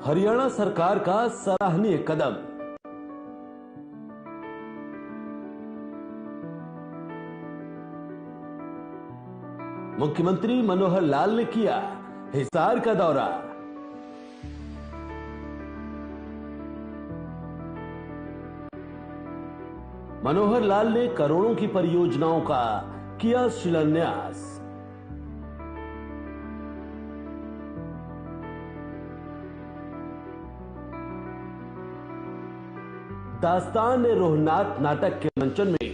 हरियाणा सरकार का सराहनीय कदम। मुख्यमंत्री मनोहर लाल ने किया हिसार का दौरा। मनोहर लाल ने करोड़ों की परियोजनाओं का किया शिलान्यास। दास्तान-ए-रोहनात नाटक के मंचन में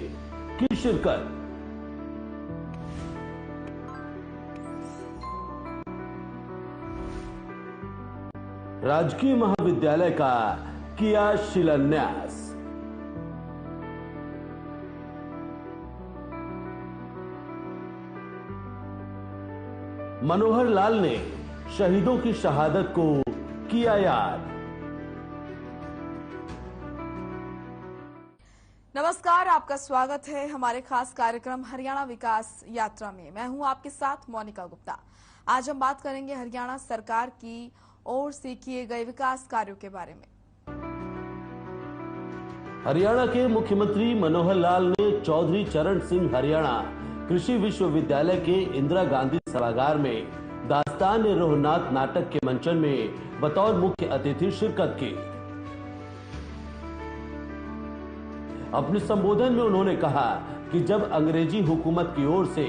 की शिरकत। राजकीय महाविद्यालय का किया शिलान्यास। मनोहर लाल ने शहीदों की शहादत को किया याद। नमस्कार, आपका स्वागत है हमारे खास कार्यक्रम हरियाणा विकास यात्रा में। मैं हूं आपके साथ मोनिका गुप्ता। आज हम बात करेंगे हरियाणा सरकार की ओर से किए गए विकास कार्यों के बारे में। हरियाणा के मुख्यमंत्री मनोहर लाल ने चौधरी चरण सिंह हरियाणा कृषि विश्वविद्यालय के इंदिरा गांधी सभागार में दास्तान-ए-रोहनात नाटक के मंचन में बतौर मुख्य अतिथि शिरकत की। अपने संबोधन में उन्होंने कहा कि जब अंग्रेजी हुकूमत की ओर से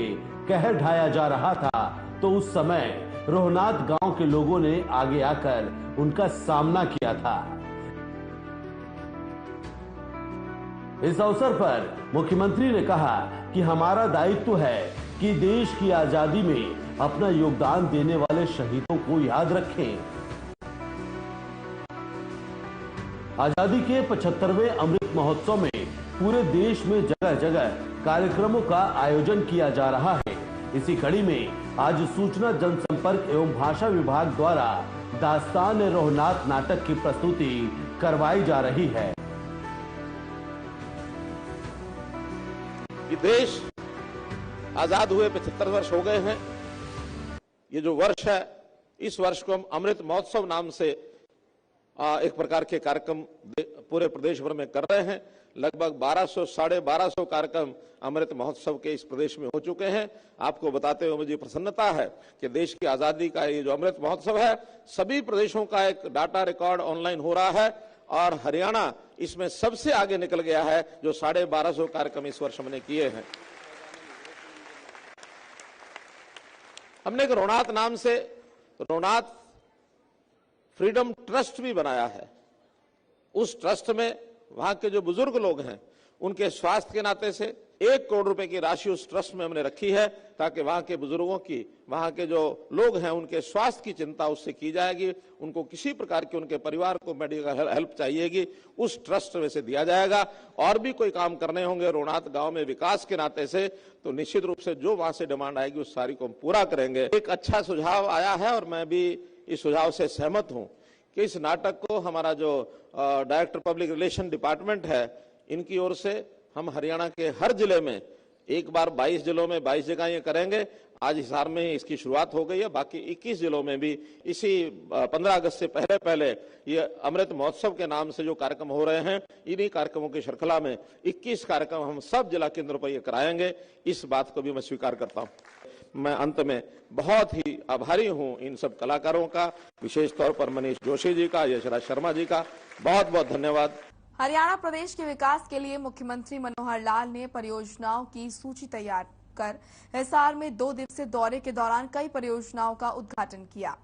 कहर ढाया जा रहा था तो उस समय रोहनात गांव के लोगों ने आगे आकर उनका सामना किया था। इस अवसर पर मुख्यमंत्री ने कहा कि हमारा दायित्व है कि देश की आजादी में अपना योगदान देने वाले शहीदों को याद रखें। आजादी के 75वें अमृत महोत्सव में पूरे देश में जगह जगह कार्यक्रमों का आयोजन किया जा रहा है। इसी कड़ी में आज सूचना जनसंपर्क एवं भाषा विभाग द्वारा दास्तान-ए-रोहनात नाटक की प्रस्तुति करवाई जा रही है। कि देश आजाद हुए 75 वर्ष हो गए हैं। ये जो वर्ष है, इस वर्ष को हम अमृत महोत्सव नाम से एक प्रकार के कार्यक्रम पूरे प्रदेश भर में कर रहे हैं। लगभग 1200-1250 कार्यक्रम अमृत महोत्सव के इस प्रदेश में हो चुके हैं। आपको बताते हुए मुझे प्रसन्नता है कि देश की आजादी का ये जो अमृत महोत्सव है, सभी प्रदेशों का एक डाटा रिकॉर्ड ऑनलाइन हो रहा है और हरियाणा इसमें सबसे आगे निकल गया है, जो 1250 कार्यक्रम इस वर्ष हमने किए हैं। हमने एक रोहनात नाम से रोहनात फ्रीडम ट्रस्ट भी बनाया है। उस ट्रस्ट में वहां के जो बुजुर्ग लोग हैं, उनके स्वास्थ्य के नाते से 1 करोड़ रुपए की राशि उस ट्रस्ट में हमने रखी है, ताकि वहां के बुजुर्गों की, वहां के जो लोग हैं, उनके स्वास्थ्य की चिंता उससे की जाएगी। उनको किसी प्रकार की, उनके परिवार को मेडिकल हेल्प चाहिएगी, उस ट्रस्ट में से दिया जाएगा। और भी कोई काम करने होंगे रोहनात गांव में विकास के नाते से, तो निश्चित रूप से जो वहां से डिमांड आएगी उस सारी को हम पूरा करेंगे। एक अच्छा सुझाव आया है और मैं भी इस सुझाव से सहमत हूं कि इस नाटक को हमारा जो डायरेक्टर पब्लिक रिलेशन डिपार्टमेंट है, इनकी ओर से हम हरियाणा के हर जिले में, एक बार 22 जिलों में 22 जगह ये करेंगे। आज हिसार में इसकी शुरुआत हो गई है, बाकी 21 जिलों में भी इसी 15 अगस्त से पहले ये अमृत महोत्सव के नाम से जो कार्यक्रम हो रहे हैं, इन्हीं कार्यक्रमों की श्रृंखला में 21 कार्यक्रम हम सब जिला केंद्रों पर ये कराएंगे। इस बात को भी मैं स्वीकार करता हूं। मैं अंत में बहुत ही आभारी हूं इन सब कलाकारों का, विशेष तौर पर मनीष जोशी जी का, यशराज शर्मा जी का बहुत बहुत धन्यवाद। हरियाणा प्रदेश के विकास के लिए मुख्यमंत्री मनोहर लाल ने परियोजनाओं की सूची तैयार कर हिसार में 2 दिवसीय दौरे के दौरान कई परियोजनाओं का उद्घाटन किया।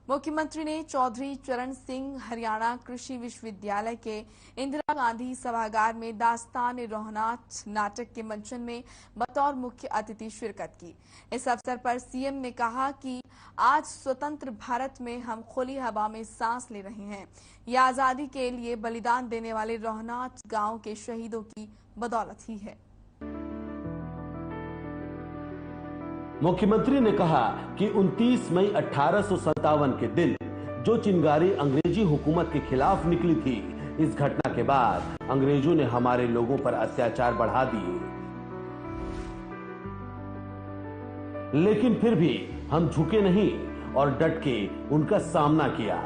मुख्यमंत्री ने चौधरी चरण सिंह हरियाणा कृषि विश्वविद्यालय के इंदिरा गांधी सभागार में दास्तान-ए-रोहनात नाटक के मंचन में बतौर मुख्य अतिथि शिरकत की। इस अवसर पर सीएम ने कहा कि आज स्वतंत्र भारत में हम खुली हवा में सांस ले रहे हैं। यह आजादी के लिए बलिदान देने वाले रोहनात गांव के शहीदों की बदौलत ही है। मुख्यमंत्री ने कहा कि 29 मई 1857 के दिन जो चिंगारी अंग्रेजी हुकूमत के खिलाफ निकली थी, इस घटना के बाद अंग्रेजों ने हमारे लोगों पर अत्याचार बढ़ा दिए, लेकिन फिर भी हम झुके नहीं और डट के उनका सामना किया।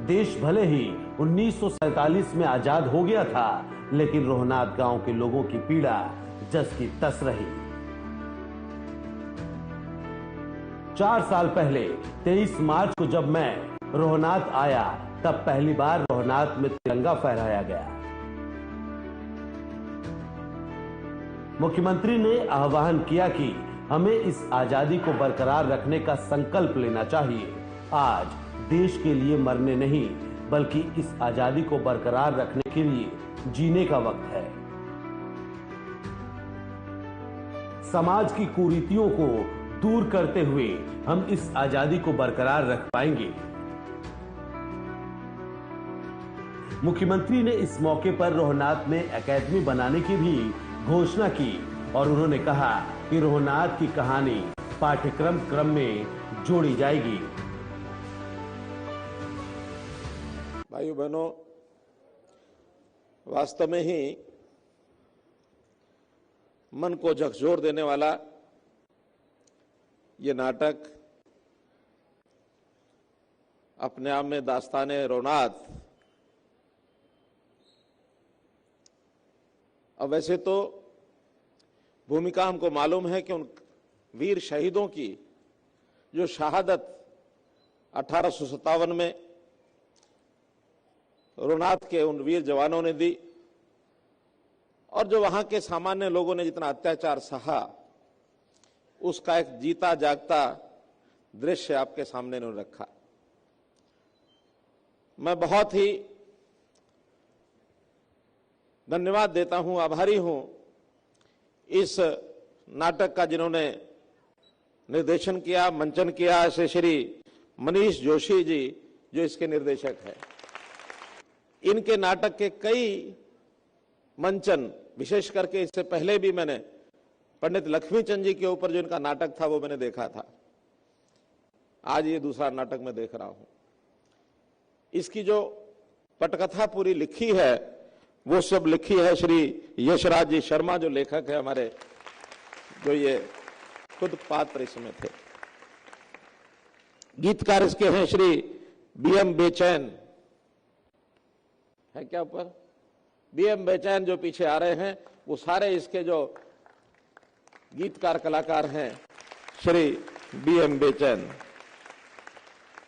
देश भले ही 1947 में आजाद हो गया था, लेकिन रोहनात गांव के लोगों की पीड़ा जस की तस रही। 4 साल पहले 23 मार्च को जब मैं रोहनात आया, तब पहली बार रोहनात में तिरंगा फहराया गया। मुख्यमंत्री ने आह्वान किया कि हमें इस आजादी को बरकरार रखने का संकल्प लेना चाहिए। आज देश के लिए मरने नहीं, बल्कि इस आजादी को बरकरार रखने के लिए जीने का वक्त है। समाज की कुरीतियों को दूर करते हुए हम इस आजादी को बरकरार रख पाएंगे। मुख्यमंत्री ने इस मौके पर रोहनात में एकेडमी बनाने की भी घोषणा की और उन्होंने कहा कि रोहनात की कहानी पाठ्यक्रम में जोड़ी जाएगी। भाइयों बहनों, वास्तव में ही मन को झकझोर देने वाला ये नाटक अपने आप में दास्ताने रोहनात। अब वैसे तो भूमिका हमको मालूम है कि उन वीर शहीदों की जो शहादत 1857 में रोहनात के उन वीर जवानों ने दी और जो वहां के सामान्य लोगों ने जितना अत्याचार सहा, उसका एक जीता जागता दृश्य आपके सामने उन्होंने रखा। मैं बहुत ही धन्यवाद देता हूं, आभारी हूं इस नाटक का जिन्होंने निर्देशन किया, मंचन किया, ऐसे श्री मनीष जोशी जी जो इसके निर्देशक हैं। इनके नाटक के कई मंचन, विशेष करके इससे पहले भी मैंने पंडित लक्ष्मीचंद जी के ऊपर जो इनका नाटक था वो मैंने देखा था। आज ये दूसरा नाटक मैं देख रहा हूं। इसकी जो पटकथा पूरी लिखी है वो सब लिखी है श्री यशराज जी शर्मा, जो लेखक है हमारे, जो ये खुद पात्र इसमें थे। गीतकार इसके हैं श्री बीएम बेचैन, है क्या ऊपर? बीएम बेचैन जो पीछे आ रहे हैं, वो सारे इसके जो गीतकार कलाकार हैं श्री बीएम बेचैन।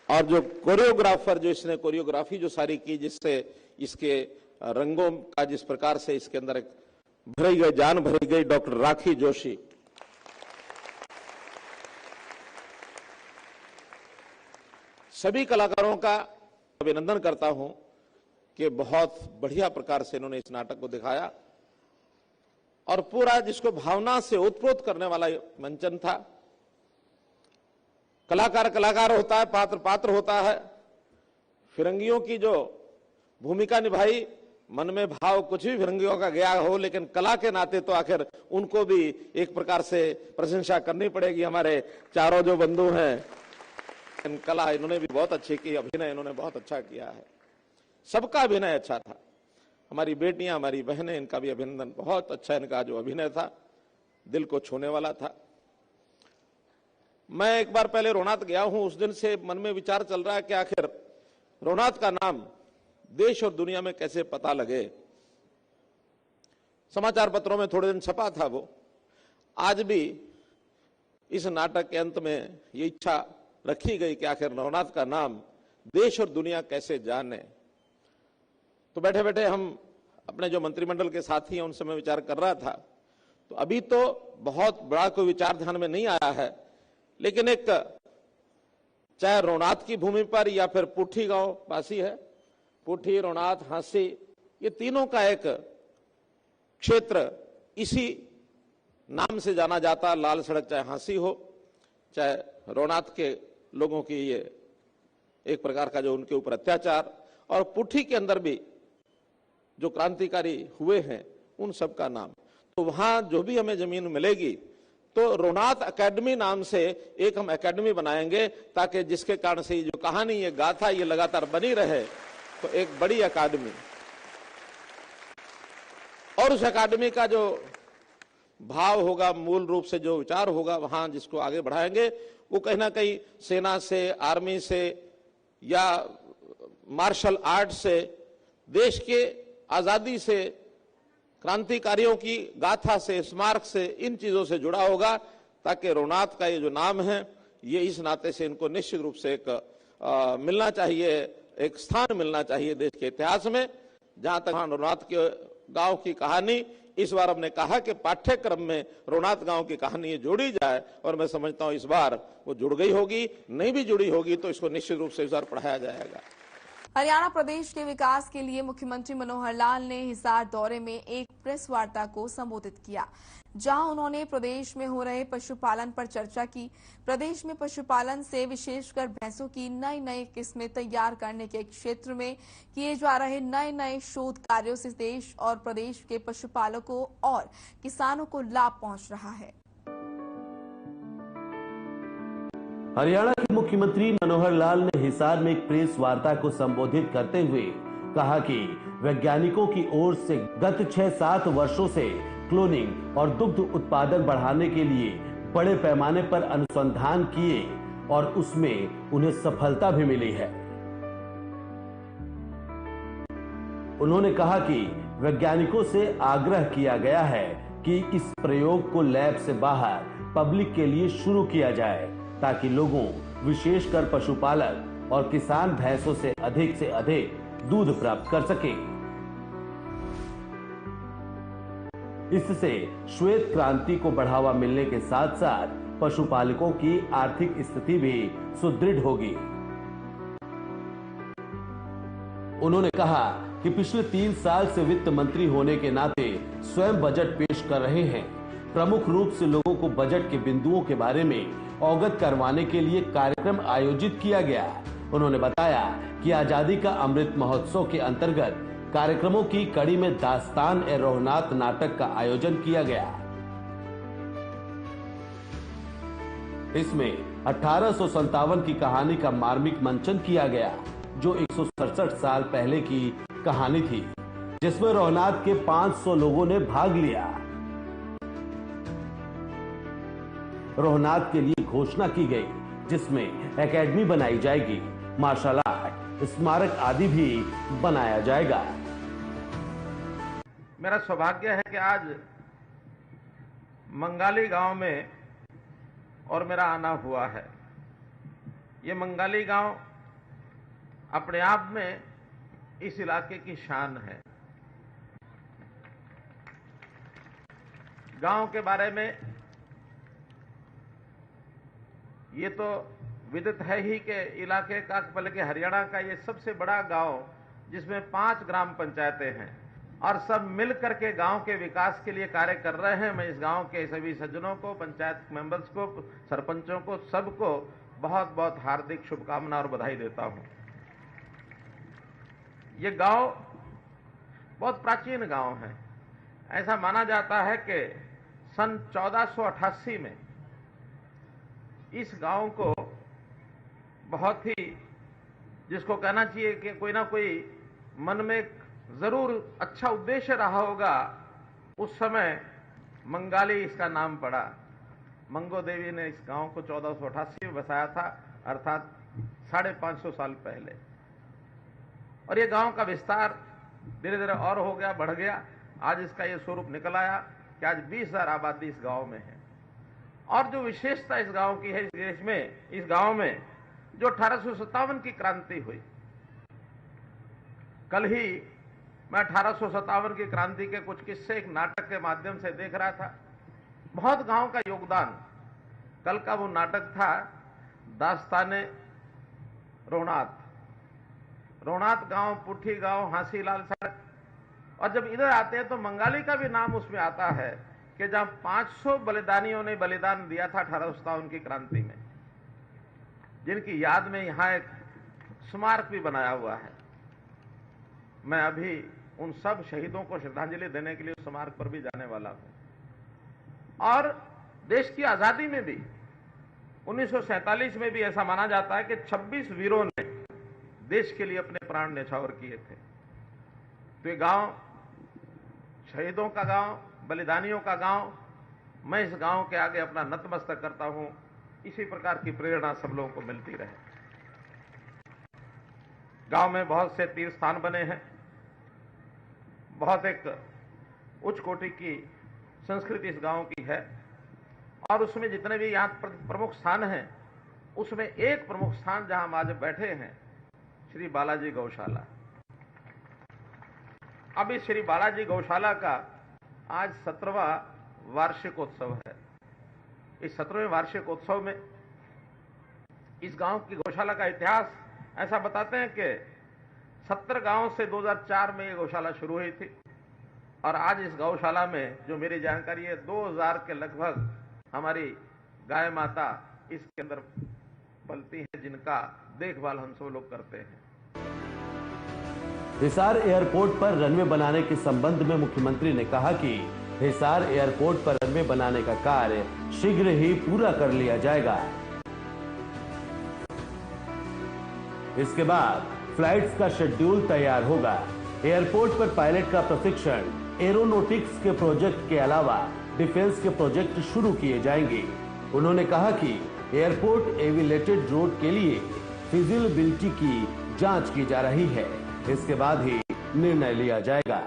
और जो कोरियोग्राफर, जो इसने कोरियोग्राफी जो सारी की, जिससे इसके रंगों का जिस प्रकार से इसके अंदर एक भरी गई, जान भरी गई, डॉक्टर राखी जोशी। सभी कलाकारों का अभिनंदन करता हूं कि बहुत बढ़िया प्रकार से इन्होंने इस नाटक को दिखाया और पूरा जिसको भावना से ओतप्रोत करने वाला मंचन था। कलाकार कलाकार होता है, पात्र पात्र होता है। फिरंगियों की जो भूमिका निभाई, मन में भाव कुछ भी फिरंगियों का गया हो, लेकिन कला के नाते तो आखिर उनको भी एक प्रकार से प्रशंसा करनी पड़ेगी। हमारे चारों जो बंधु हैं, इन कला इन्होंने भी बहुत अच्छी की, अभिनय इन्होंने बहुत अच्छा किया है। सबका अभिनय अच्छा था। हमारी बेटियां, हमारी बहनें, इनका भी अभिनंदन। बहुत अच्छा इनका जो अभिनय था, दिल को छूने वाला था। मैं एक बार पहले रोहनात गया हूं, उस दिन से मन में विचार चल रहा है कि आखिर रोहनात का नाम देश और दुनिया में कैसे पता लगे। समाचार पत्रों में थोड़े दिन छपा था वो। आज भी इस नाटक के अंत में ये इच्छा रखी गई कि आखिर रोहनात का नाम देश और दुनिया कैसे जाने। तो बैठे बैठे हम अपने जो मंत्रिमंडल के साथी हैं उनसे मैं विचार कर रहा था। तो अभी तो बहुत बड़ा कोई विचार ध्यान में नहीं आया है, लेकिन एक चाहे रोहनात की भूमि पर या फिर पुठी गांव पासी है, पुठी, रोहनात, हांसी, ये तीनों का एक क्षेत्र इसी नाम से जाना जाता। लाल सड़क चाहे हांसी हो, चाहे रोहनात के लोगों की ये एक प्रकार का जो उनके ऊपर अत्याचार, और पुठी के अंदर भी जो क्रांतिकारी हुए हैं उन सब का नाम। तो वहां जो भी हमें जमीन मिलेगी तो रोहनात एकेडमी नाम से एक हम एकेडमी बनाएंगे, ताकि जिसके कारण से ये जो कहानी, ये गाथा, ये लगातार बनी रहे। तो एक बड़ी अकादमी, और उस अकादमी का जो भाव होगा, मूल रूप से जो विचार होगा, वहां जिसको आगे बढ़ाएंगे वो कहीं ना कहीं सेना से, आर्मी से या मार्शल आर्ट से, देश के आजादी से, क्रांतिकारियों की गाथा से, स्मारक से, इन चीजों से जुड़ा होगा, ताकि रघुनाथ का ये जो नाम है, ये इस नाते से इनको निश्चित रूप से एक मिलना चाहिए, एक स्थान मिलना चाहिए देश के इतिहास में। जहां तक रघुनाथ के गांव की कहानी, इस बार हमने कहा कि पाठ्यक्रम में रघुनाथ गांव की कहानी जोड़ी जाए, और मैं समझता हूं इस बार वो जुड़ गई होगी। नहीं भी जुड़ी होगी तो इसको निश्चित रूप से इस बार पढ़ाया जाएगा। हरियाणा प्रदेश के विकास के लिए मुख्यमंत्री मनोहर लाल ने हिसार दौरे में एक प्रेस वार्ता को संबोधित किया, जहां उन्होंने प्रदेश में हो रहे पशुपालन पर चर्चा की। प्रदेश में पशुपालन से विशेषकर भैंसों की नई नई किस्में तैयार करने के क्षेत्र में किए जा रहे नए नए शोध कार्यों से देश और प्रदेश के पशुपालकों और किसानों को लाभ पहुंच रहा है। हरियाणा के मुख्यमंत्री मनोहर लाल ने हिसार में एक प्रेस वार्ता को संबोधित करते हुए कहा कि वैज्ञानिकों की ओर से गत 6-7 वर्षों से क्लोनिंग और दुग्ध उत्पादन बढ़ाने के लिए बड़े पैमाने पर अनुसंधान किए और उसमें उन्हें सफलता भी मिली है। उन्होंने कहा कि वैज्ञानिकों से आग्रह किया गया है कि इस प्रयोग को लैब से बाहर पब्लिक के लिए शुरू किया जाए, ताकि लोगों, विशेषकर पशुपालक और किसान भैंसों से अधिक दूध प्राप्त कर सकें। इससे श्वेत क्रांति को बढ़ावा मिलने के साथ साथ पशुपालकों की आर्थिक स्थिति भी सुदृढ़ होगी। उन्होंने कहा कि पिछले 3 साल से वित्त मंत्री होने के नाते स्वयं बजट पेश कर रहे हैं। प्रमुख रूप से लोगों को बजट के बिंदुओं के बारे में अवगत करवाने के लिए कार्यक्रम आयोजित किया गया। उन्होंने बताया कि आजादी का अमृत महोत्सव के अंतर्गत कार्यक्रमों की कड़ी में दास्तान-ए-रघुनाथ नाटक का आयोजन किया गया। इसमें 1857 की कहानी का मार्मिक मंचन किया गया, जो 167 साल पहले की कहानी थी, जिसमें रघुनाथ के 500 लोगों ने भाग लिया। रघुनाथ के लिए घोषणा की गई, जिसमें एकेडमी बनाई जाएगी, मार्शल आर्ट स्मारक आदि भी बनाया जाएगा। मेरा सौभाग्य है कि आज मंगाली गांव में और मेरा आना हुआ है। ये मंगाली गांव अपने आप में इस इलाके की शान है। गांव के बारे में ये तो विदित है ही कि इलाके का, बल्कि हरियाणा का ये सबसे बड़ा गांव, जिसमें 5 ग्राम पंचायतें हैं और सब मिलकर के गांव के विकास के लिए कार्य कर रहे हैं। मैं इस गांव के सभी सज्जनों को, पंचायत मेंबर्स को, सरपंचों को, सबको बहुत बहुत हार्दिक शुभकामना और बधाई देता हूं। ये गांव बहुत प्राचीन गांव है। ऐसा माना जाता है कि सन 1488 में इस गांव को बहुत ही, जिसको कहना चाहिए कि कोई ना कोई मन में जरूर अच्छा उद्देश्य रहा होगा, उस समय मंगाली इसका नाम पड़ा। मंगो देवी ने इस गांव को 1488 में बसाया था, अर्थात 550 साल पहले। और ये गांव का विस्तार धीरे धीरे और हो गया, बढ़ गया। आज इसका ये स्वरूप निकल आया कि आज 20,000 आबादी इस गांव में है। और जो विशेषता इस गांव की है, इस गांव में जो 1857 की क्रांति हुई, कल ही मैं 1857 की क्रांति के कुछ किस्से एक नाटक के माध्यम से देख रहा था। बहुत गांव का योगदान। कल का वो नाटक था दास्ताने रघुनाथ। रघुनाथ गांव, पुठी गांव, हांसीलाल सड़क, और जब इधर आते हैं तो मंगाली का भी नाम उसमें आता है कि जहां 500 बलिदानियों ने बलिदान दिया था 1857 की क्रांति में, जिनकी याद में यहां एक स्मारक भी बनाया हुआ है। मैं अभी उन सब शहीदों को श्रद्धांजलि देने के लिए उस स्मारक पर भी जाने वाला हूं। और देश की आजादी में भी 1947 में भी ऐसा माना जाता है कि 26 वीरों ने देश के लिए अपने प्राण न्यौछावर किए थे। तो ये गांव शहीदों का गांव, बलिदानियों का गांव। मैं इस गांव के आगे अपना नतमस्तक करता हूं। इसी प्रकार की प्रेरणा सब लोगों को मिलती रहे। गांव में बहुत से तीर्थ स्थान बने हैं, बहुत एक उच्च कोटि की संस्कृति इस गांव की है, और उसमें जितने भी यहाँ प्रमुख स्थान हैं, उसमें एक प्रमुख स्थान जहां हम आज बैठे हैं, श्री बालाजी गौशाला। अब इस श्री बालाजी गौशाला का आज 17वां वार्षिकोत्सव है। इस 17वें वार्षिकोत्सव में इस गांव की गौशाला का इतिहास ऐसा बताते हैं कि 70 गांव से 2004 में ये गौशाला शुरू हुई थी, और आज इस गौशाला में जो मेरी जानकारी है 2000 के लगभग हमारी गाय माता इसके अंदर पलती हैं, जिनका देखभाल हम सब लोग करते हैं। हिसार एयरपोर्ट पर रनवे बनाने के संबंध में मुख्यमंत्री ने कहा कि हिसार एयरपोर्ट पर रनवे बनाने का कार्य शीघ्र ही पूरा कर लिया जाएगा। इसके बाद फ्लाइट्स का शेड्यूल तैयार होगा। एयरपोर्ट पर पायलट का प्रशिक्षण, एरोनॉटिक्स के प्रोजेक्ट के अलावा डिफेंस के प्रोजेक्ट शुरू किए जाएंगे। उन्होंने कहा कि एयरपोर्ट एविलेटेड रोड के लिए फिजिबिलिटी की जांच की जा रही है, इसके बाद ही निर्णय लिया जाएगा।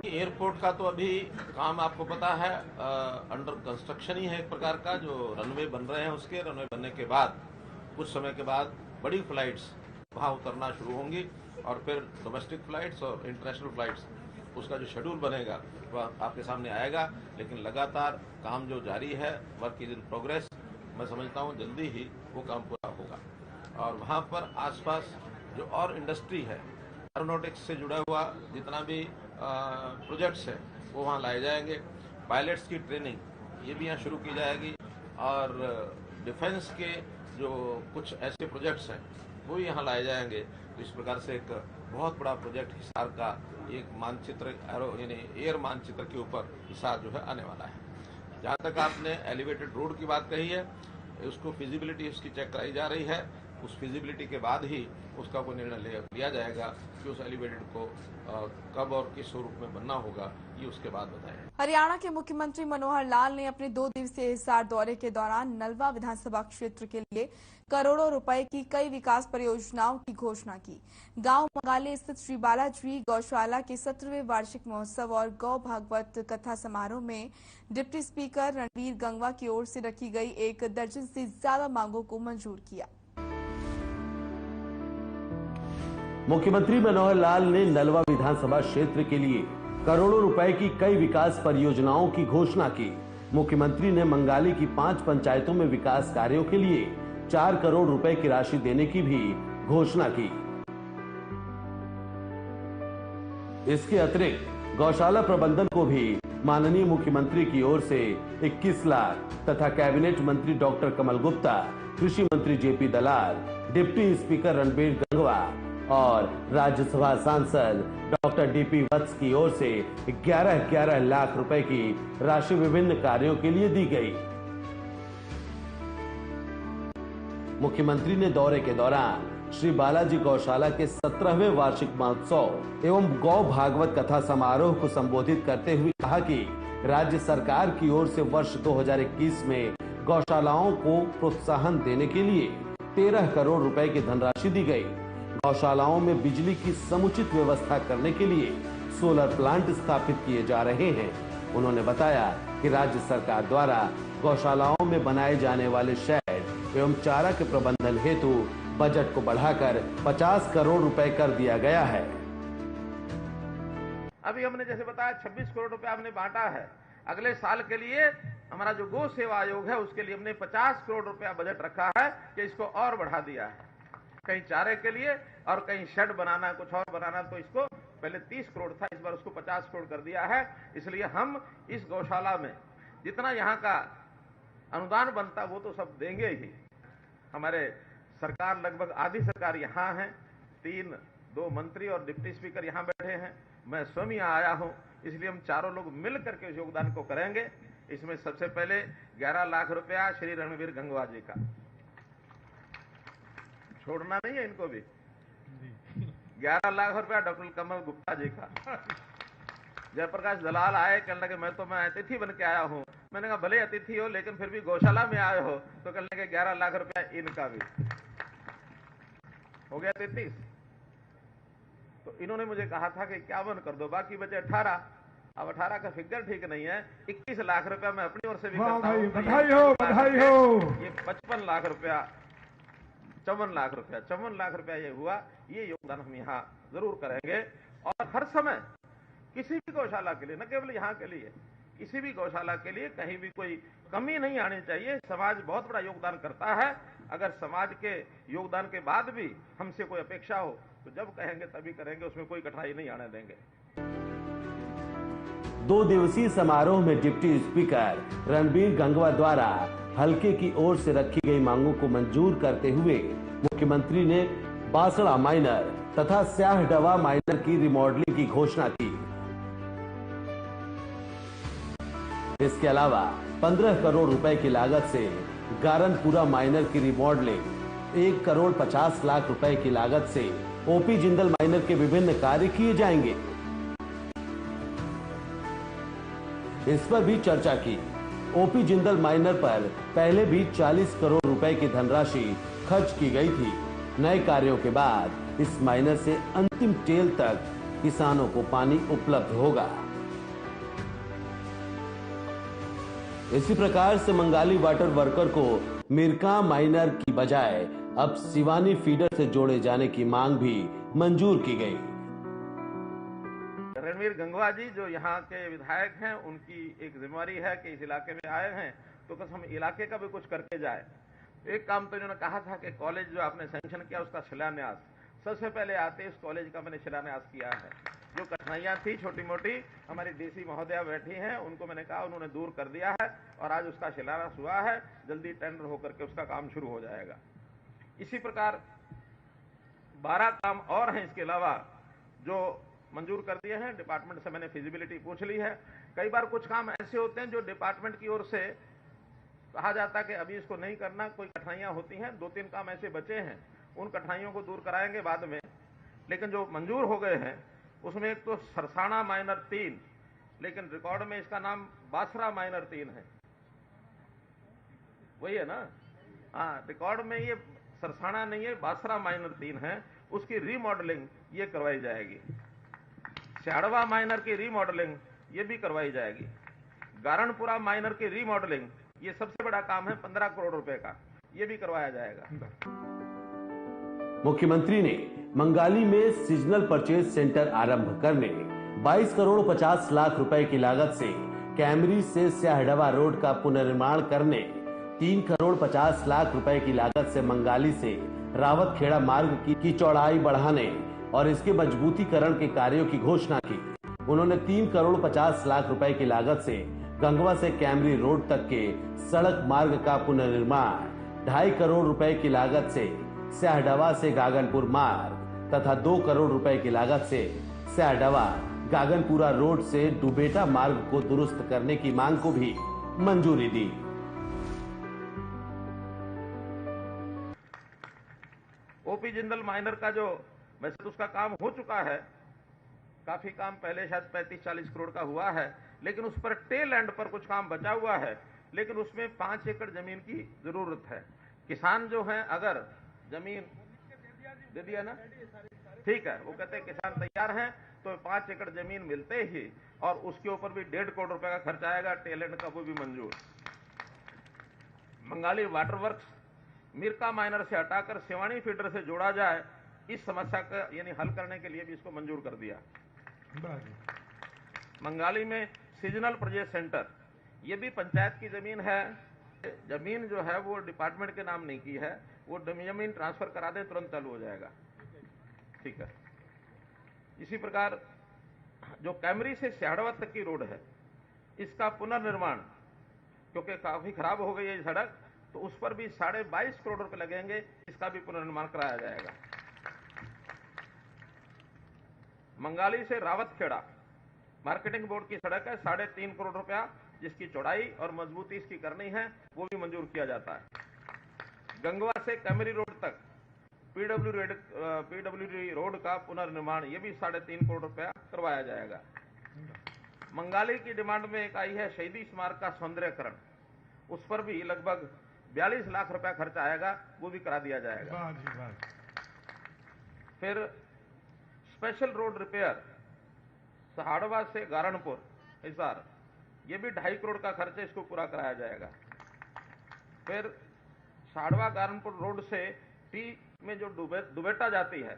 एयरपोर्ट का तो अभी काम आपको पता है अंडर कंस्ट्रक्शन ही है एक प्रकार का। जो रनवे बन रहे हैं उसके रनवे बनने के बाद कुछ समय के बाद बड़ी फ्लाइट्स वहां उतरना शुरू होंगी, और फिर डोमेस्टिक फ्लाइट्स और इंटरनेशनल फ्लाइट्स, उसका जो शेड्यूल बनेगा वह आपके सामने आएगा। लेकिन लगातार काम जो जारी है, वर्क इज इन प्रोग्रेस, मैं समझता हूं जल्दी ही वो काम पूरा होगा। और वहां पर आसपास जो और इंडस्ट्री है, एरोनॉटिक्स से जुड़ा हुआ जितना भी प्रोजेक्ट्स है वो वहाँ लाए जाएंगे। पायलट्स की ट्रेनिंग ये भी यहाँ शुरू की जाएगी, और डिफेंस के जो कुछ ऐसे प्रोजेक्ट्स हैं वो यहाँ लाए जाएंगे। तो इस प्रकार से एक बहुत बड़ा प्रोजेक्ट हिसार का एक मानचित्र, यानी एयर मानचित्र के ऊपर हिसार जो है आने वाला है। जहाँ तक आपने एलिवेटेड रोड की बात कही है, उसको फिजिबिलिटी उसकी चेक कराई जा रही है। उस फिजिबिलिटी के बाद ही उसका कोई निर्णय लिया जाएगा कि उस एलिवेटेड को कब और किस स्वरूप में बनना होगा, ये उसके बाद बताएंगे। हरियाणा के मुख्यमंत्री मनोहर लाल ने अपने 2 दिवसीय हिसार दौरे के दौरान नलवा विधानसभा क्षेत्र के लिए करोड़ों रुपए की कई विकास परियोजनाओं की घोषणा की। गांव मंगाले स्थित श्री बालाजी गौशाला के 17वें वार्षिक महोत्सव और गौ भागवत कथा समारोह में डिप्टी स्पीकर रणबीर गंगवा की ओर से रखी गई 1 दर्जन से ज्यादा मांगों को मंजूर किया। मुख्यमंत्री मनोहर लाल ने नलवा विधानसभा क्षेत्र के लिए करोड़ों रुपए की कई विकास परियोजनाओं की घोषणा की। मुख्यमंत्री ने मंगाली की 5 पंचायतों में विकास कार्यों के लिए 4 करोड़ रुपए की राशि देने की भी घोषणा की। इसके अतिरिक्त गौशाला प्रबंधन को भी माननीय मुख्यमंत्री की ओर से 21 लाख तथा कैबिनेट मंत्री डॉक्टर कमल गुप्ता, कृषि मंत्री जेपी दलाल, डिप्टी स्पीकर रणबीर गंगवा और राज्यसभा सांसद डॉक्टर डीपी वत्स की ओर से 11 लाख रुपए की राशि विभिन्न कार्यों के लिए दी गई। मुख्यमंत्री ने दौरे के दौरान श्री बालाजी गौशाला के 17वें वार्षिक महोत्सव एवं गौ भागवत कथा समारोह को संबोधित करते हुए कहा कि राज्य सरकार की ओर से वर्ष 2021 में गौशालाओं को प्रोत्साहन देने के लिए 13 करोड़ रुपए की धनराशि दी गई। गौशालाओं में बिजली की समुचित व्यवस्था करने के लिए सोलर प्लांट स्थापित किए जा रहे हैं। उन्होंने बताया कि राज्य सरकार द्वारा गौशालाओं में बनाए जाने वाले शेड एवं चारा के प्रबंधन हेतु बजट को बढ़ाकर 50 करोड़ रुपए कर दिया गया है। अभी हमने जैसे बताया 26 करोड़ रुपए हमने बांटा है। अगले साल के लिए हमारा जो गौ सेवा आयोग है उसके लिए हमने 50 करोड़ रुपया बजट रखा है कि इसको और बढ़ा दिया है। कहीं चारे के लिए और कहीं शेड बनाना, कुछ और बनाना, तो इसको पहले 30 करोड़ था, इस बार उसको 50 करोड़ कर दिया है। इसलिए हम इस गौशाला में जितना यहाँ का अनुदान बनता वो तो सब देंगे ही। हमारे सरकार लगभग आधी सरकार यहाँ है, 2 मंत्री और डिप्टी स्पीकर यहाँ बैठे हैं, मैं स्वयं यहाँ आया हूँ, इसलिए हम चारों लोग मिल करके इस योगदान को करेंगे। इसमें सबसे पहले 11 लाख रुपया श्री रणबीर गंगवा जी का, छोड़ना नहीं है इनको भी। 11 लाख रुपया डॉक्टर कमल गुप्ता जी का। जयप्रकाश दलाल आए, कहने लगे मैं अतिथि बन के आया हूँ। मैंने कहा भले अतिथि हो लेकिन फिर भी गौशाला में आए हो, तो कहने लगे 11 लाख रुपया इनका भी। हो गया 33। तो इन्होंने मुझे कहा था कि 51 कर दो, बाकी बचे 18। अब 18 का फिगर ठीक नहीं है। 21 लाख रुपया मैं अपनी ओर से भी करता हूं। बधाई हो, बधाई हो। ये 55 लाख रुपया, 54 लाख रुपया, 54 लाख रुपया ये हुआ। ये योगदान हम यहाँ जरूर करेंगे। और हर समय किसी भी गौशाला के लिए, न केवल यहाँ के लिए, किसी भी गौशाला के लिए कहीं भी कोई कमी नहीं आनी चाहिए। समाज बहुत बड़ा योगदान करता है। अगर समाज के योगदान के बाद भी हमसे कोई अपेक्षा हो तो जब कहेंगे तभी करेंगे, उसमें कोई कठिनाई नहीं आने देंगे। 2 दिवसीय समारोह में डिप्टी स्पीकर रणबीर गंगवा द्वारा हलके की ओर से रखी गई मांगों को मंजूर करते हुए मुख्यमंत्री ने बासड़ा माइनर तथा स्याहडवा माइनर की रिमॉडलिंग की घोषणा की। इसके अलावा 15 करोड़ रुपए की लागत से गारनपुरा माइनर की रिमॉडलिंग, 1 करोड़ 50 लाख रुपए की लागत से ओपी जिंदल माइनर के विभिन्न कार्य किए जाएंगे। इस पर भी चर्चा की। ओपी जिंदल माइनर पर पहले भी 40 करोड़ रुपए की धनराशि खर्च की गई थी। नए कार्यों के बाद इस माइनर से अंतिम टेल तक किसानों को पानी उपलब्ध होगा। इसी प्रकार से मंगाली वाटर वर्कर को मिरका माइनर की बजाय अब सिवानी फीडर से जोड़े जाने की मांग भी मंजूर की गई। रणबीर गंगवा जी जो यहाँ के विधायक हैं, उनकी एक जिम्मेवारी है कि इस इलाके में आए हैं तो बस हम इलाके का भी कुछ करके जाए। एक काम तो इन्होंने कहा था कि कॉलेज जो आपने सैंक्शन किया उसका शिलान्यास, सबसे पहले आते इस कॉलेज का मैंने शिलान्यास किया है। जो कठिनाइयां थी छोटी मोटी, हमारी डीसी महोदया बैठी हैं, उनको मैंने कहा, उन्होंने दूर कर दिया है और आज उसका शिलान्यास हुआ है। जल्दी टेंडर होकर के उसका काम शुरू हो जाएगा। इसी प्रकार 12 काम और हैं इसके अलावा जो मंजूर कर दिए हैं। डिपार्टमेंट से मैंने फिजिबिलिटी पूछ ली है। कई बार कुछ काम ऐसे होते हैं जो डिपार्टमेंट की ओर से कहा जाता है कि अभी इसको नहीं करना, कोई कठिनाइयां होती हैं। 2-3 काम ऐसे बचे हैं, उन कठिनाइयों को दूर कराएंगे बाद में। लेकिन जो मंजूर हो गए हैं उसमें एक तो सरसाना माइनर 3, लेकिन रिकॉर्ड में इसका नाम बासरा माइनर 3 है। वही है ना? हाँ, रिकॉर्ड में ये सरसाना नहीं है, बासरा माइनर 3 है। उसकी रीमॉडलिंग ये करवाई जाएगी। स्याहडवा माइनर की रीमॉडलिंग ये भी करवाई जाएगी। गारनपुरा माइनर की रीमॉडलिंग, ये सबसे बड़ा काम है 15 करोड़ रुपए का, ये भी करवाया जाएगा। मुख्यमंत्री ने मंगाली में सीजनल परचेज सेंटर आरंभ करने, 22 करोड़ 50 लाख रुपए की लागत से कैमरी से स्याहडवा रोड का पुनर्निर्माण करने, 3 करोड़ 50 लाख रुपए की लागत से मंगाली से रावतखेड़ा मार्ग की चौड़ाई बढ़ाने और इसके मजबूतीकरण के कार्यों की घोषणा की। उन्होंने 3 करोड़ 50 लाख रुपए की लागत से गंगवा से कैमरी रोड तक के सड़क मार्ग का पुनर्निर्माण, 2.5 करोड़ रुपए की लागत से स्याहडवा से गागनपुर मार्ग तथा 2 करोड़ रुपए की लागत से स्याहडवा गागनपुरा रोड से डुबेटा मार्ग को दुरुस्त करने की मांग को भी मंजूरी दी। ओपी जिंदल माइनर का जो वैसे तो उसका काम हो चुका है, काफी काम पहले शायद 35-40 करोड़ का हुआ है, लेकिन उस पर टेल एंड पर कुछ काम बचा हुआ है। लेकिन उसमें 5 एकड़ जमीन की जरूरत है। किसान जो हैं अगर जमीन दे दिया ना, ठीक है, वो कहते हैं किसान तैयार हैं तो 5 एकड़ जमीन मिलते ही और उसके ऊपर भी 1.5 करोड़ रुपए का खर्च आएगा, टेल एंड का वो भी मंजूर। मंगाली वाटर वर्क्स मिरका माइनर से हटाकर सिवानी फीडर से जोड़ा जाए, इस समस्या का यानी हल करने के लिए भी इसको मंजूर कर दिया। मंगाली में सीजनल परचेज सेंटर, ये भी पंचायत की जमीन है। जमीन जो है वो डिपार्टमेंट के नाम नहीं की है, वो जमीन ट्रांसफर करा दे तुरंत चालू हो जाएगा। ठीक है। इसी प्रकार जो कैमरी से स्याहडवा तक की रोड है, इसका पुनर्निर्माण, क्योंकि काफी खराब हो गई है सड़क, तो उस पर भी 22.5 करोड़ रुपए लगेंगे, इसका भी पुनर्निर्माण कराया जाएगा। मंगाली से रावतखेड़ा मार्केटिंग बोर्ड की सड़क है, 3.5 करोड़ रुपया, जिसकी चौड़ाई और मजबूती इसकी करनी है, वो भी मंजूर किया जाता है। गंगवा से कैमरी रोड तक पीडब्ल्यूडी रोड का पुनर्निर्माण, ये भी 3.5 करोड़ रुपया करवाया जाएगा। मंगाली की डिमांड में एक आई है शहीदी स्मारक का सौंदर्यकरण, उस पर भी लगभग 42 लाख रुपया खर्च आएगा, वो भी करा दिया जाएगा। फिर स्पेशल रोड रिपेयर सहाड़वा से गारणपुर हिसार, ये भी 2.5 करोड़ का खर्च है, इसको पूरा कराया जाएगा। फिर सहाड़वा गारणपुर रोड से टी में जो दुबेटा जाती है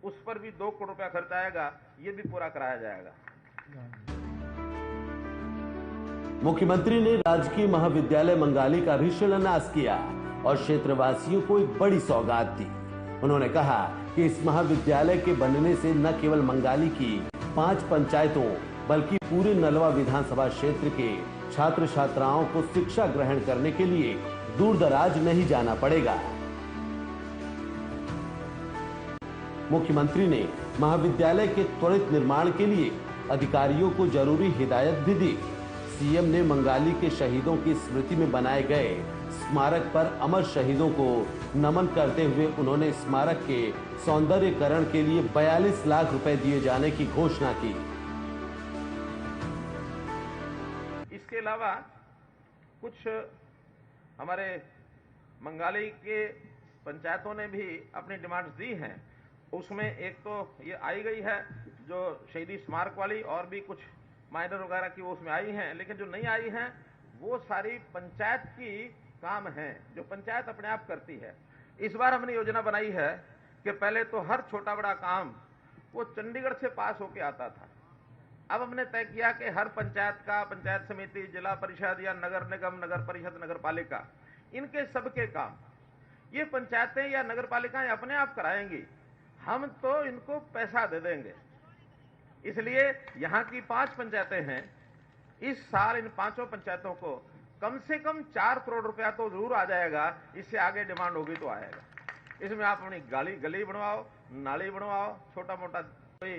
उस पर भी 2 करोड़ रुपया खर्च आएगा, ये भी पूरा कराया जाएगा। मुख्यमंत्री ने राजकीय महाविद्यालय मंगाली का भी शिलान्यास किया और क्षेत्रवासियों को एक बड़ी सौगात दी। उन्होंने कहा कि इस महाविद्यालय के बनने से न केवल मंगाली की 5 पंचायतों बल्कि पूरे नलवा विधानसभा क्षेत्र के छात्र छात्राओं को शिक्षा ग्रहण करने के लिए दूर दराज नहीं जाना पड़ेगा। मुख्यमंत्री ने महाविद्यालय के त्वरित निर्माण के लिए अधिकारियों को जरूरी हिदायत भी दी। सीएम ने मंगाली के शहीदों की स्मृति में बनाए गए स्मारक पर अमर शहीदों को नमन करते हुए उन्होंने स्मारक के सौंदर्यीकरण के लिए 42 लाख रुपए दिए जाने की घोषणा की। इसके अलावा कुछ हमारे मंगाली के पंचायतों ने भी अपनी डिमांड्स दी हैं। उसमें एक तो ये आई गई है जो शहीदी स्मारक वाली, और भी कुछ माइनर वगैरह की वो उसमें आई हैं, लेकिन जो नहीं आई हैं वो सारी पंचायत की काम है जो पंचायत अपने आप करती है। इस बार हमने योजना बनाई है कि पहले तो हर छोटा बड़ा काम वो चंडीगढ़ से पास होके आता था। अब हमने तय किया कि हर पंचायत का, पंचायत समिति, जिला परिषद या नगर निगम, नगर परिषद, नगर पालिका, इनके सबके काम ये पंचायतें या नगर पालिकाएं अपने आप कराएंगी। हम तो इनको पैसा दे देंगे। इसलिए यहाँ की 5 पंचायतें हैं, इस साल इन 5 पंचायतों को कम से कम 4 करोड़ रुपया तो जरूर आ जाएगा। इससे आगे डिमांड होगी तो आएगा। इसमें आप अपनी गली बनवाओ, नाली बनवाओ, छोटा मोटा कोई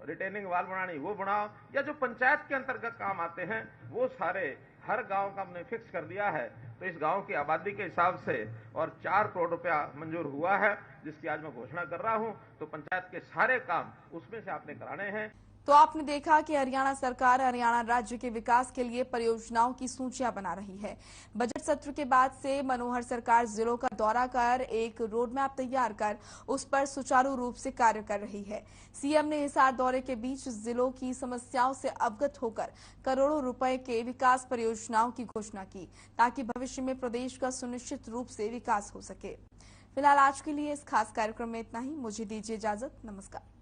रिटेनिंग वाल बनानी वो बनाओ, या जो पंचायत के अंतर्गत काम आते हैं वो सारे हर गांव का हमने फिक्स कर दिया है। तो इस गांव की आबादी के हिसाब से और 4 करोड़ रुपया मंजूर हुआ है, जिसकी आज मैं घोषणा कर रहा हूं। तो पंचायत के सारे काम उसमें से आपने कराने हैं। तो आपने देखा कि हरियाणा सरकार हरियाणा राज्य के विकास के लिए परियोजनाओं की सूचियां बना रही है। बजट सत्र के बाद से मनोहर सरकार जिलों का दौरा कर एक रोड मैप तैयार कर उस पर सुचारू रूप से कार्य कर रही है। सीएम ने हिसार दौरे के बीच जिलों की समस्याओं से अवगत होकर करोड़ों रुपए के विकास परियोजनाओं की घोषणा की, ताकि भविष्य में प्रदेश का सुनिश्चित रूप से विकास हो सके। फिलहाल आज के लिए इस खास कार्यक्रम में इतना ही। मुझे दीजिए इजाजत। नमस्कार।